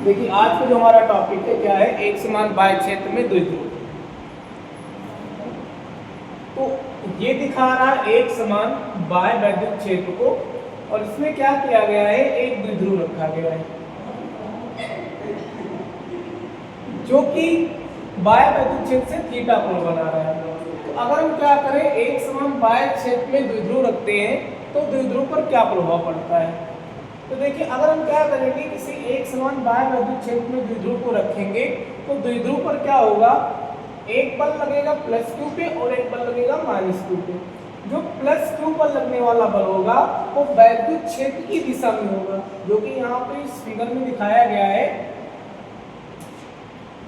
देखिए आज का जो हमारा टॉपिक है क्या है, एक समान बाह्य क्षेत्र में द्विध्रुव। तो ये दिखा रहा है एक समान बाह्य वैद्युत क्षेत्र को, और इसमें क्या किया गया है, एक द्विध्रुव रखा गया है जो कि बाह्य वैद्युत क्षेत्र से थीटा कोण बना रहा है। तो अगर हम क्या करें, एक समान बाह्य क्षेत्र में द्विध्रुव रखते हैं तो द्विध्रुव पर क्या प्रभाव पड़ता है। तो देखिए अगर हम क्या करेंगे, किसी एक समान बाह्य वैद्युत क्षेत्र में द्विध्रुव को रखेंगे तो द्विध्रुव पर क्या होगा, एक बल लगेगा प्लस क्यू पे और एक बल लगेगा माइनस क्यू पे। जो प्लस क्यू पर लगने वाला बल होगा वो वैद्युत क्षेत्र की दिशा में होगा, जो कि यहाँ पे इस फिगर में दिखाया गया है।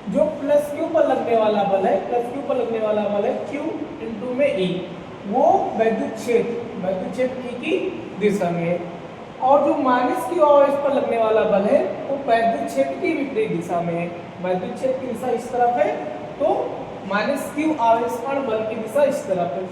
जो प्लस क्यू पर लगने वाला बल है, प्लस क्यू पर लगने वाला बल है क्यू इंटू में ई, वो वैद्युत क्षेत्र ई की दिशा में है। और जो माइनस क्यू आवेश पर लगने वाला बल है वो वैद्युत क्षेत्र की विपरीत दिशा में है। वैद्युत क्षेत्र की दिशा इस तरफ है तो माइनस क्यू आवेश पर बल की दिशा इस तरफ है।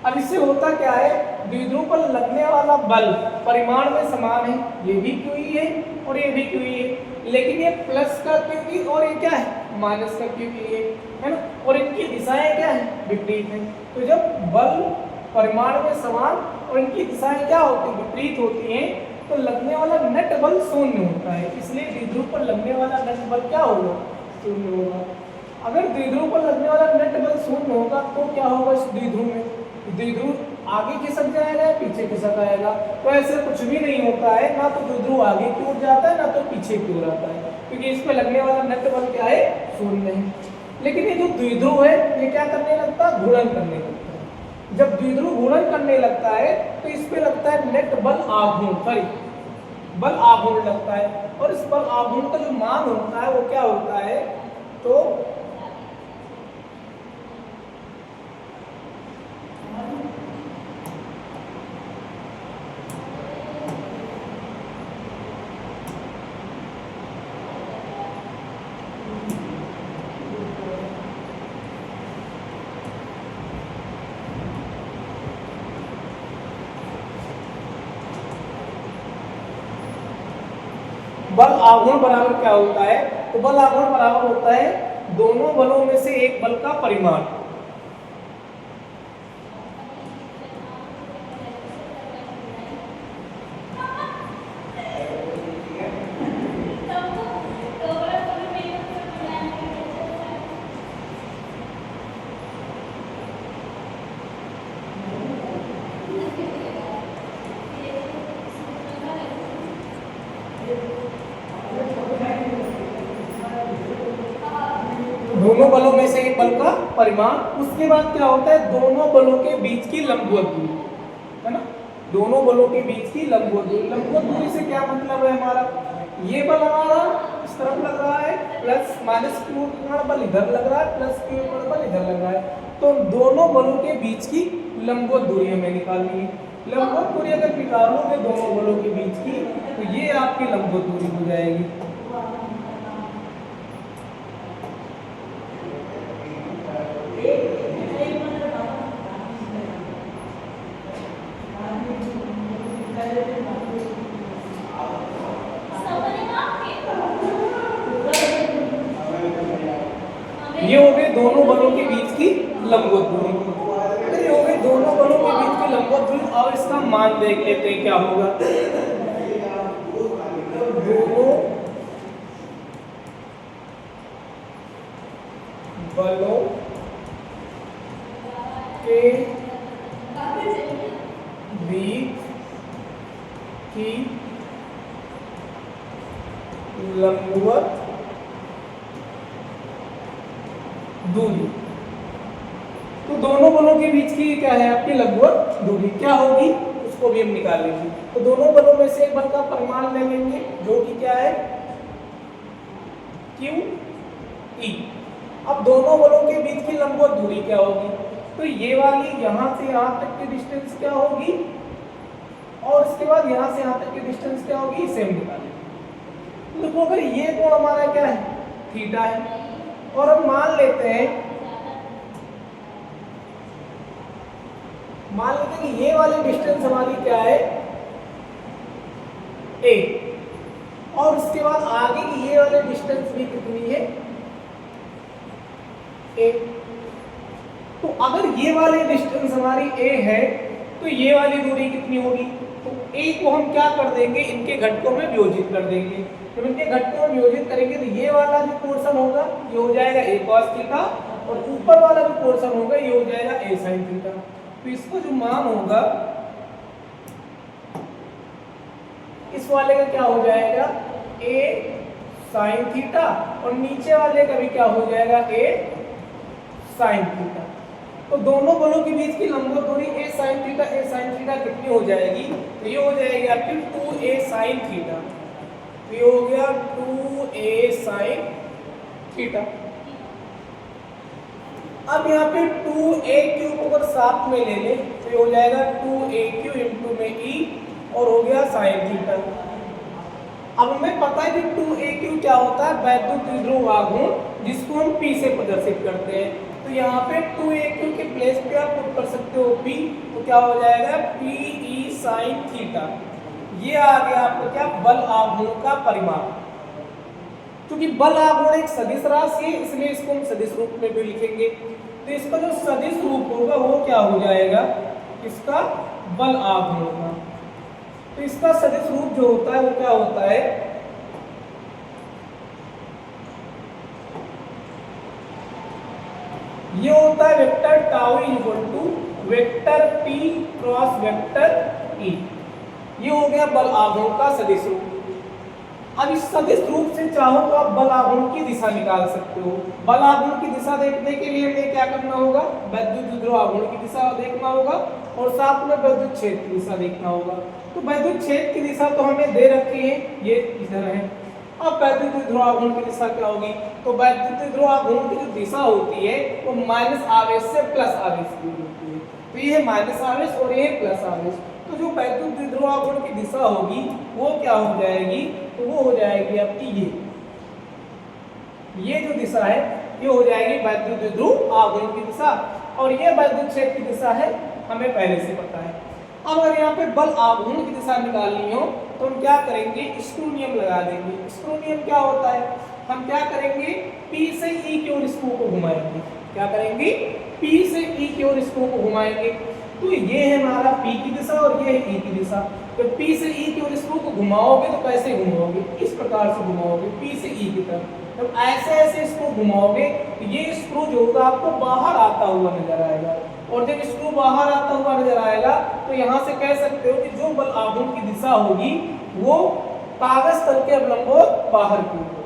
अब इससे होता क्या है, द्विध्रुव पर लगने वाला बल परिमाण में समान है, ये भी क्यू ही है और ये भी क्यू ही है, लेकिन ये प्लस का क्यू ही और ये क्या है, माइनस का क्यू ही है ना, और इनकी दिशाएं क्या है, विपरीत है। तो जब बल परिमाण में समान और इनकी दिशाएं क्या होती है, विपरीत होती हैं, तो लगने वाला नेट बल शून्य होता है। इसलिए द्विध्रुव पर लगने वाला नेट बल क्या होगा, शून्य होगा। अगर द्विध्रुव पर लगने वाला नेट बल शून्य होगा तो क्या होगा, इस द्विध्रुव में द्विध्रुव आगे खिसक जाएगा, पीछे खिसक आएगा। तो ऐसे कुछ भी नहीं होता है, ना तो द्विध्रुव आगे की ओर जाता है ना तो पीछे की ओर आता है, क्योंकि इस पे लगने वाला नेट बल क्या है, शून्य है। लेकिन ये जो द्विध्रुव है ये क्या करने लगता है, घूर्णन करने लगता है। जब द्विध्रुव घूर्णन करने लगता है तो इस पे लगता है नेट बल आघूर्ण, बल आघूर्ण लगता है। और इस बल आघूर्ण का जो मान होता है वो क्या होता है, तो बल आघूर्ण बराबर क्या होता है, तो बल आघूर्ण बराबर होता है दोनों बलों में से एक बल का परिमाण। दोनों बलों में से एक बल का परिमाण। उसके बाद क्या होता है, दोनों बलों के बीच की लंबवत दूरी, है ना, दोनों बलों के बीच की लंबवत दूरी। लंबवत दूरी से क्या मतलब है हमारा, ये बल हमारा इस तरफ लग रहा है, प्लस माइनस क्यू का बल इधर लग रहा है, प्लस क्यू का बल इधर लग रहा है। तो दोनों बलों के बीच की लंबवत दूरी हमें निकालनी है। लंबवत दूरी अगर निकालोगे दोनों बलों के बीच की, तो ये आपकी लंबवत दूरी हो जाएगी। ये हो गए दोनों बलों के बीच की लंबवत दूरी। अगर ये हो गए दोनों बलों के बीच की लंबवत दूरी, और इसका मान देख लेते हैं क्या होगा। दोनों बलों के बीच की लंबवत दूरी, तो दोनों बलों के बीच की क्या है आपकी लंबवत दूरी क्या होगी, उसको भी हम निकाल लेंगे। तो दोनों बलों में से एक बल का परिमाण ले लेंगे जो कि क्या है, क्यू ई। अब दोनों बलों के बीच की लंबवत दूरी क्या होगी, तो ये वाली यहां से यहां तक की डिस्टेंस क्या होगी, और इसके बाद यहां से यहां तक की डिस्टेंस क्या होगी, इसे हम निकालेंगे। देखो अगर ये कोण हमारा क्या है, थीटा है, और हम मान लेते हैं कि ये वाली डिस्टेंस हमारी क्या है, ए, और उसके बाद आगे की ये वाले डिस्टेंस भी कितनी है, a। तो अगर ये वाली डिस्टेंस हमारी a है तो ये वाली दूरी कितनी होगी, तो a को हम क्या कर देंगे, इनके घटकों में वियोजित कर देंगे। जब इनके घटकों में वियोजित करेंगे तो ये वाला जो पोर्शन होगा ये हो जाएगा a cos थीटा, और ऊपर वाला जो पोर्शन होगा ये हो जाएगा a sin थीटा। तो इसको जो मान होगा इस वाले का क्या हो जाएगा, a sin थीटा, और नीचे वाले का भी क्या हो जाएगा, a sin थीटा। तो दोनों बलों के बीच की लंबवत दूरी a sin थीटा कितनी हो जाएगी, तो ये हो जाएगी आपकी 2a sin थीटा। तो ये हो गया 2a sin थीटा। अब यहाँ पे 2a क्यूब अगर साथ में ले ले तो ये हो जाएगा 2a क्यूब इंटू में e, और हो गया sin थीटा। अब हमें पता है कि 2a क्यूब क्या होता है, वैद्युत द्विध्रुव आघूर्ण, जिसको हम p से प्रदर्शित करते हैं। तो यहाँ पे 2a क्यूब के प्लेस पे आप पुट कर सकते हो p, तो क्या हो जाएगा p e sin थीटा। ये आ गया आपका क्या, बल आघूर्ण का परिमाप। क्योंकि बल आघूर्ण एक सदिश राशि है इसलिए इसको हम सदिश रूप में भी लिखेंगे। तो इसका जो सदिश रूप होगा वो क्या हो जाएगा, इसका बल आघूर्ण का। तो इसका सदिश रूप जो होता है वो क्या होता है, ये होता है vector tau equal to vector p cross vector e। ये हो गया बल आघूर्ण का सदिश रूप। अब इस सदिश रूप से चाहो तो आप बल आघूर्ण की दिशा निकाल सकते हो। बल आघूर्ण की दिशा देखने के लिए हमें क्या करना होगा, वैद्युत द्विध्रुव आघूर्ण की दिशा देखना होगा और साथ में वैद्युत क्षेत्र की दिशा देखना होगा। तो वैद्युत क्षेत्र की दिशा तो हमें दे रखी है, ये इधर है। अब वैद्युत द्विध्रुव आघूर्ण की दिशा क्या होगी, तो वैद्युत द्विध्रुव आघूर्ण की जो दिशा होती है वो माइनस आवेश से प्लस आवेश की होती है। तो ये है माइनस आवेश और ये प्लस आवेश। तो जो वैद्युत द्विध्रुव आघूर्ण की दिशा होगी वो क्या हो जाएगी, तो वो हो जाएगी आपकी ये जो दिशा है ये हो जाएगी वैद्युत द्विध्रुव आघूर्ण की दिशा, और ये वैद्युत क्षेत्र की दिशा है, हमें पहले से पता है। अब अगर यहाँ पे बल आघूर्ण की दिशा निकालनी हो तो हम क्या करेंगे, स्क्रू नियम लगा देंगे। स्क्रू नियम क्या होता है, हम क्या करेंगे, P से E की ओर स्क्रू को घुमाएंगे। क्या करेंगे, P से E की ओर स्क्रू को घुमाएंगे। तो ये है हमारा P की दिशा और ये है E की दिशा। जब P से E की ओर स्क्रू को घुमाओगे तो कैसे घुमाओगे, इस प्रकार से घुमाओगे P से E की तरफ। जब ऐसे ऐसे इसको घुमाओगे तो ये स्क्रू जो होगा आपको बाहर आता हुआ नजर आएगा, और जब स्क्रू बाहर आता हुआ नजर आएगा तो यहाँ से कह सकते हो कि जो बल आघूर्ण की दिशा होगी वो कागज तल के अवलंबन बाहर की ओर।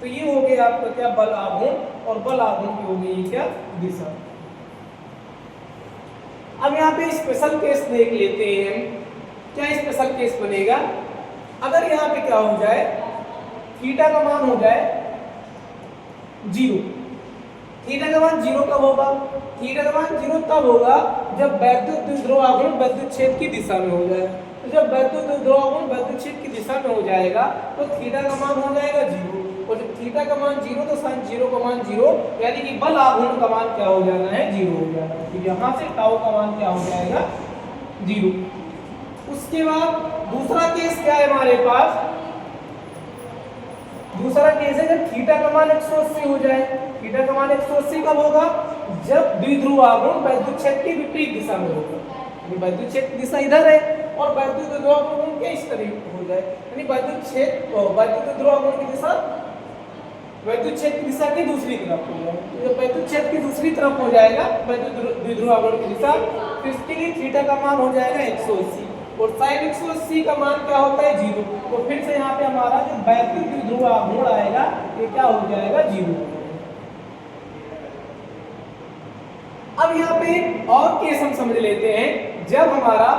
तो ये हो गया आपका क्या, बल आघूर्ण, और बल आघूर्ण की हो गई क्या, दिशा। अब यहाँ पे स्पेशल केस देख लेते हैं। क्या स्पेशल केस बनेगा, अगर यहाँ पे क्या हो जाए, थीटा का मान हो जाए 0। थीटा का मान 0 कब होगा, थीटा का मान 0 तब होगा जब वैद्युत द्विध्रुव आघूर्ण वैद्युत क्षेत्र की दिशा में हो जाए। तो जब वैद्युत द्विध्रुव आघूर्ण वैद्युत क्षेत्र की दिशा में हो जाएगा तो थीटा का मान हो जाएगा 0, और जब थीटा का मान 0 तो sin 0 का मान 0, यानी कि बल आघूर्ण का मान क्या हो जाना है, 0 हो जाना है। तो यहाँ से टाउ का मान क्या हो जाएगा, 0। उसके बाद दूसरा केस क्या है हमारे पास, दूसरा केस है जब थीटा का मान 180 हो जाए। थीटा का मान 180 कब होगा, जब द्विध्रुव आघूर्ण वैद्युत क्षेत्र की विपरीत दिशा में होगा। यानी वैद्युत क्षेत्र की दिशा इधर है और वैद्युत द्विध्रुव आघूर्ण के इस तरह हो जाए, यानी वैद्युत द्विध्रुव आघूर्ण की दिशा वैद्युत क्षेत्र की दिशा की दूसरी तरफ हो जाए। तो जब वैद्युत क्षेत्र की दूसरी तरफ हो जाएगा वैद्युत द्विध्रुव आघूर्ण की दिशा, तो इसके लिए थीटा का मान हो जाएगा 180, और sin 180 का मान क्या होता है, 0। तो फिर से यहाँ पे हमारा जो वैद्युत द्विध्रुव आघूर्ण आएगा ये क्या हो जाएगा, 0। अब यहाँ पे और केस हम समझ लेते हैं, जब हमारा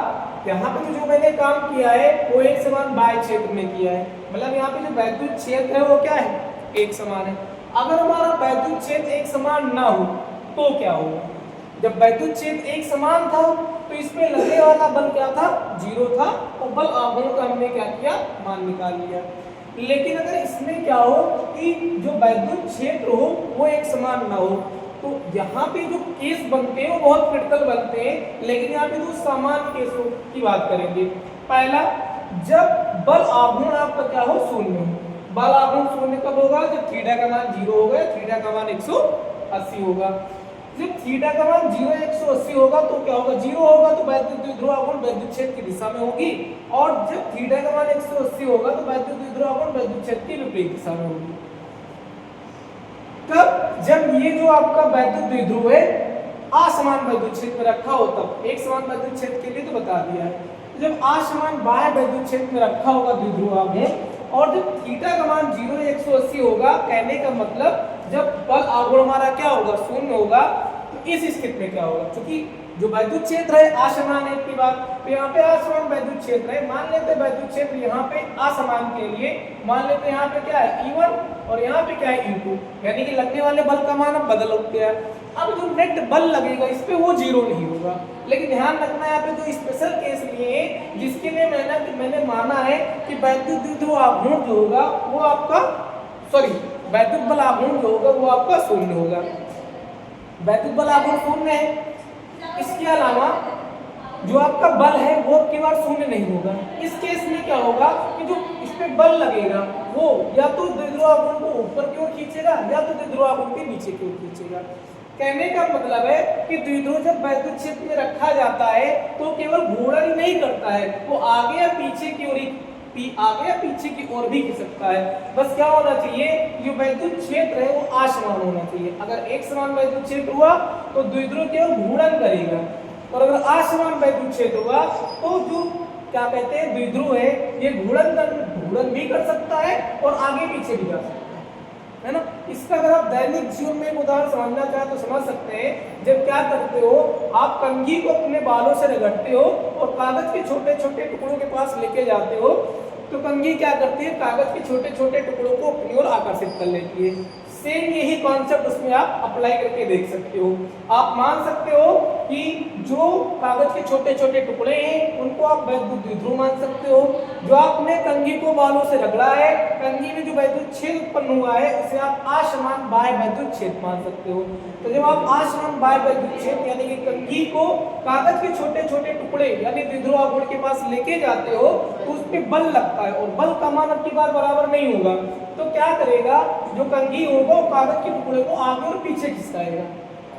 यहाँ पे जो मैंने काम किया है वो एक समान बाह्य क्षेत्र में किया है, मतलब यहाँ पे जो वैद्युत क्षेत्र है वो क्या है, एक समान है। अगर हमारा वैद्युत क्षेत्र एक समान ना हो तो क्या होगा, जब वैद्युत क्षेत्र एक समान था तो इसमें लगने वाला बल क्या था, 0 था, और बल आघूर्ण का हमने क्या किया, मान निकाल लिया। लेकिन अगर इसमें क्या हो कि जो वैद्युत क्षेत्र हो वो एक समान ना हो, तो यहाँ पे जो केस बनते हैं वो बहुत क्रिटिकल बनते हैं। लेकिन यहाँ पे जो सामान्य केसों की बात करेंगे, पहला जब बल आघूर्ण आपका क्या हो, शून्य हो। बल आघूर्ण शून्य कब होगा, जब थीटा का मान 0 होगा, थीटा का मान 180 होगा। जब थीटा का मान 0 180 होगा तो क्या होगा, 0 होगा तो वैद्युत द्विध्रुव आघूर्ण वैद्युत क्षेत्र की दिशा में होगी, और जब थीटा का मान 180 होगा तो वैद्युत द्विध्रुव आघूर्ण वैद्युत क्षेत्र की विपरीत दिशा में होगी। कब, जब ये जो आपका वैद्युत द्विध्रुव है असमान वैद्युत क्षेत्र में रखा हो तब। एक समान वैद्युत क्षेत्र के लिए तो बता दिया है, तो जब असमान बाह्य वैद्युत क्षेत्र में रखा होगा द्विध्रुव आघूर्ण, और जब थीटा का मान 0 180 होगा, कहने का मतलब जब बल आघूर्ण हमारा क्या होगा, शून्य होगा, तो इस स्थिति में क्या होगा, क्योंकि जो वैद्युत क्षेत्र है असमान है की बात, तो यहाँ पे असमान वैद्युत क्षेत्र है, मान लेते हैं वैद्युत क्षेत्र यहाँ पे असमान के लिए मान लेते हैं यहाँ पे क्या है E1 और यहाँ पे क्या है E2, यानी कि लगने वाले बल का मान अब बदल गया। अब जो नेट बल लगेगा इस पे वो 0 नहीं होगा, लेकिन ध्यान रखना है यहाँ पे जो स्पेशल केस लिए जिसके लिए मैंने माना है कि वैद्युत द्विध्रुव आघूर्ण जो होगा वो आपका वैद्युत बल आघूर्ण जो होगा वो आपका शून्य होगा। वैद्युत बल आघूर्ण शून्य है, इसके अलावा जो आपका बल है वो केवल शून्य नहीं होगा। इस केस में क्या होगा कि जो इस पे बल लगेगा वो या तो द्विध्रुव आघूर्ण को ऊपर की ओर खींचेगा या तो द्विध्रुव आघूर्ण के नीचे की ओर खींचेगा। कहने का मतलब है कि द्विध्रुव जब वैद्युत क्षेत्र में रखा जाता है तो केवल घूर्णन ही नहीं करता है, वो आगे या पीछे की ओर आगे या पीछे की ओर भी खिसक सकता है। बस क्या होना चाहिए, जो वैद्युत क्षेत्र है वो असमान होना चाहिए। अगर एक समान वैद्युत क्षेत्र हुआ तो द्विध्रुव केवल घूर्णन करेगा, और अगर असमान वैद्युत क्षेत्र हुआ तो जो क्या कहते हैं द्विध्रुव है ये घूर्णन भी कर सकता है और आगे पीछे भी जा सकता है ना। इसका अगर आप दैनिक जीवन में एक उदाहरण समझना चाहे तो समझ सकते हैं। जब क्या करते हो, आप कंघी को अपने बालों से रगड़ते हो और कागज के छोटे छोटे टुकड़ों के पास लेके जाते हो, तो कंघी क्या करती है, कागज के छोटे छोटे टुकड़ों को अपनी ओर आकर्षित कर लेती है। सेम यही कॉन्सेप्ट उसमें आप अप्लाई करके देख सकते हो। आप मान सकते हो कि जो कागज के छोटे छोटे टुकड़े हैं उनको आप वैद्युत द्विध्रुव मान सकते हो। जो आपने कंघी को बालों से रगड़ा है, कंघी में जो वैद्युत क्षेत्र उत्पन्न हुआ है उसे आप असमान बाह्य वैद्युत क्षेत्र मान सकते हो। तो जब आप असमान बाह्य वैद्युत क्षेत्र यानी कि कंघी को कागज के छोटे छोटे टुकड़े यानी द्विध्रुव आघूर्ण के पास लेके जाते हो तो उस पर बल लगता है, और बल का मान अब की बार बराबर नहीं होगा, तो क्या करेगा, जो कंघी होगा वो कागज के टुकड़े को आगे और पीछे खिसकाएगा,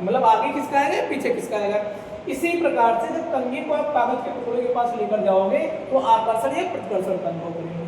मतलब आगे खिसकाएगा पीछे खिसकाएगा। इसी प्रकार से जब कंघी को आप कागज के टुकड़े के पास लेकर जाओगे तो आकर्षण या प्रतिकर्षण का अनुभव करेंगे।